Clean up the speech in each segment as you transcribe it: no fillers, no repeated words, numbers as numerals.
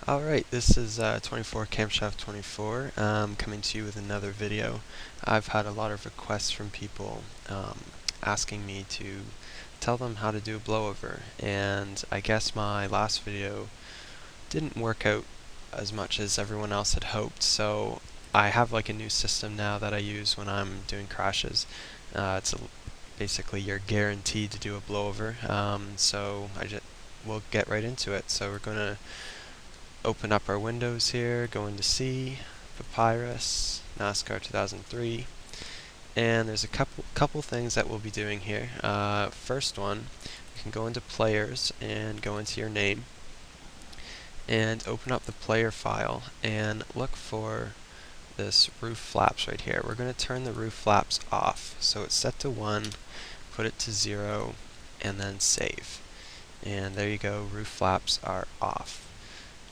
Alright, this is 24 Camshaft 24 coming to you with another video. I've had a lot of requests from people asking me to tell them how to do a blowover, and I guess my last video didn't work out as much as everyone else had hoped, so I have like a new system now that I use when I'm doing crashes. Basically you're guaranteed to do a blowover, so we'll get right into it. So we're going to open up our windows here, go into C, Papyrus, NASCAR 2003, and there's a couple things that we'll be doing here. First one, you can go into Players and go into your name, and open up the player file and look for this roof flaps right here. We're going to turn the roof flaps off, so it's set to 1, put it to 0, and then save. And there you go, roof flaps are off.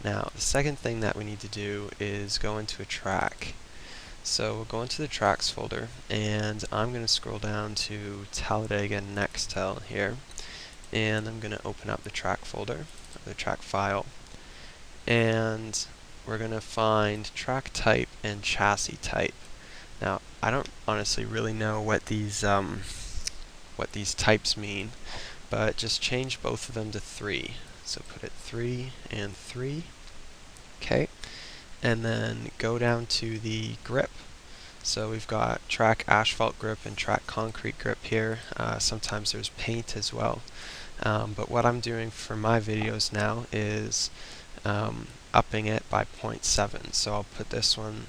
Now, the second thing that we need to do is go into a track. So we'll go into the tracks folder, and I'm going to scroll down to Talladega Nextel here, and I'm going to open up the track folder, or the track file, and we're going to find track type and chassis type. Now, I don't honestly really know what these types mean, but just change both of them to 3. So put it 3 and 3. Okay, and then go down to the grip. So we've got track asphalt grip and track concrete grip here. Sometimes there's paint as well. But what I'm doing for my videos now is upping it by 0.7. So I'll put this one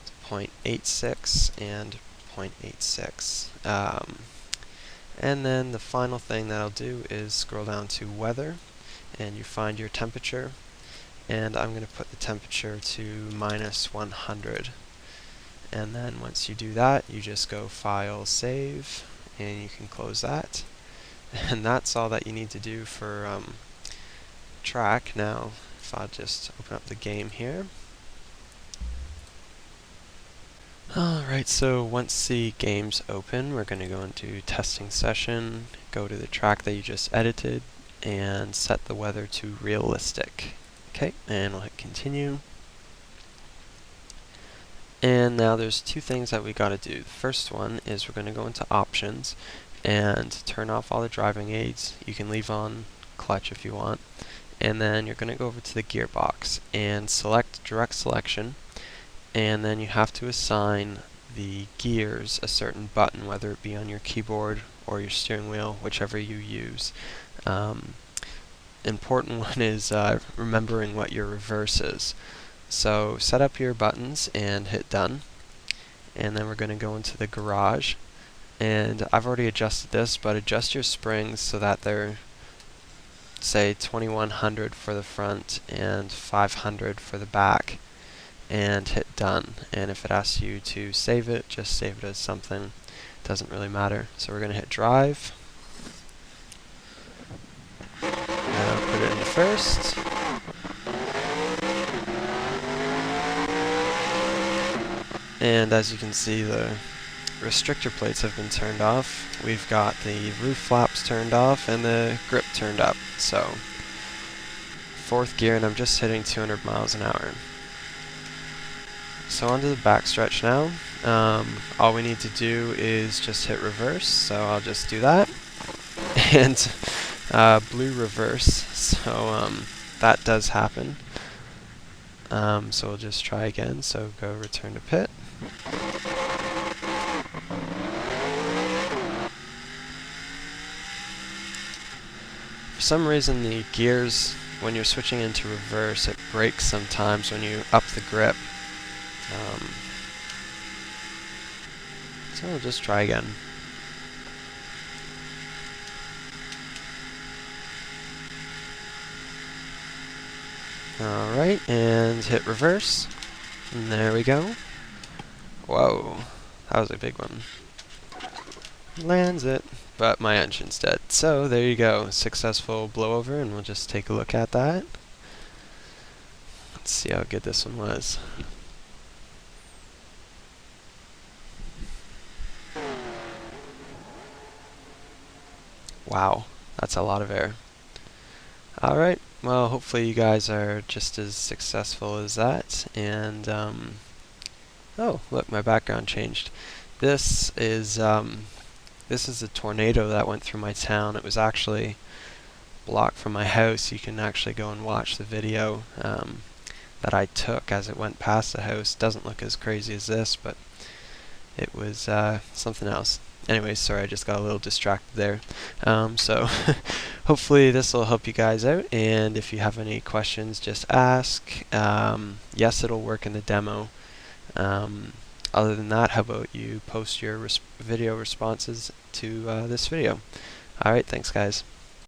to 0.86 and 0.86. And then the final thing that I'll do is scroll down to weather, and you find your temperature, and I'm going to put the temperature to -100. And then once you do that, you just go File, Save, and you can close that. And that's all that you need to do for track. Now, if I just open up the game here. Alright, so once the game's open, we're going to go into testing session, go to the track that you just edited, and set the weather to realistic. Okay, and we'll hit continue. And now there's two things that we got to do. The first one is we're going to go into options and turn off all the driving aids. You can leave on clutch if you want. And then you're going to go over to the gearbox and select direct selection, and then you have to assign the gears a certain button, whether it be on your keyboard or your steering wheel, whichever you use. Important one is remembering what your reverse is. So set up your buttons and hit done, and then we're going to go into the garage, and I've already adjusted this, but adjust your springs so that they're, say, 2100 for the front and 500 for the back, and hit done. And if it asks you to save it, just save it as something. It doesn't really matter. So we're going to hit drive. Now put it in first. And as you can see, the restrictor plates have been turned off. We've got the roof flaps turned off and the grip turned up. So 4th gear, and I'm just hitting 200 miles an hour. So onto the backstretch now. All we need to do is just hit reverse, so I'll just do that. And blue reverse, so that does happen. So we'll just try again, so go return to pit. For some reason the gears, when you're switching into reverse, it breaks sometimes when you up the grip. So we'll just try again. Alright, and hit reverse. And there we go. Whoa, that was a big one. Lands it, but my engine's dead. So there you go, successful blowover, and we'll just take a look at that. Let's see how good this one was. Wow, that's a lot of air. Alright, well, hopefully you guys are just as successful as that. And oh, look, my background changed. This is a tornado that went through my town. It was actually blocked from my house. You can actually go and watch the video that I took as it went past the house. Doesn't look as crazy as this, but it was something else. Anyways, sorry, I just got a little distracted there. So hopefully this will help you guys out, and if you have any questions, just ask. Yes, it'll work in the demo. Other than that, how about you post your video responses to this video? Alright, thanks guys.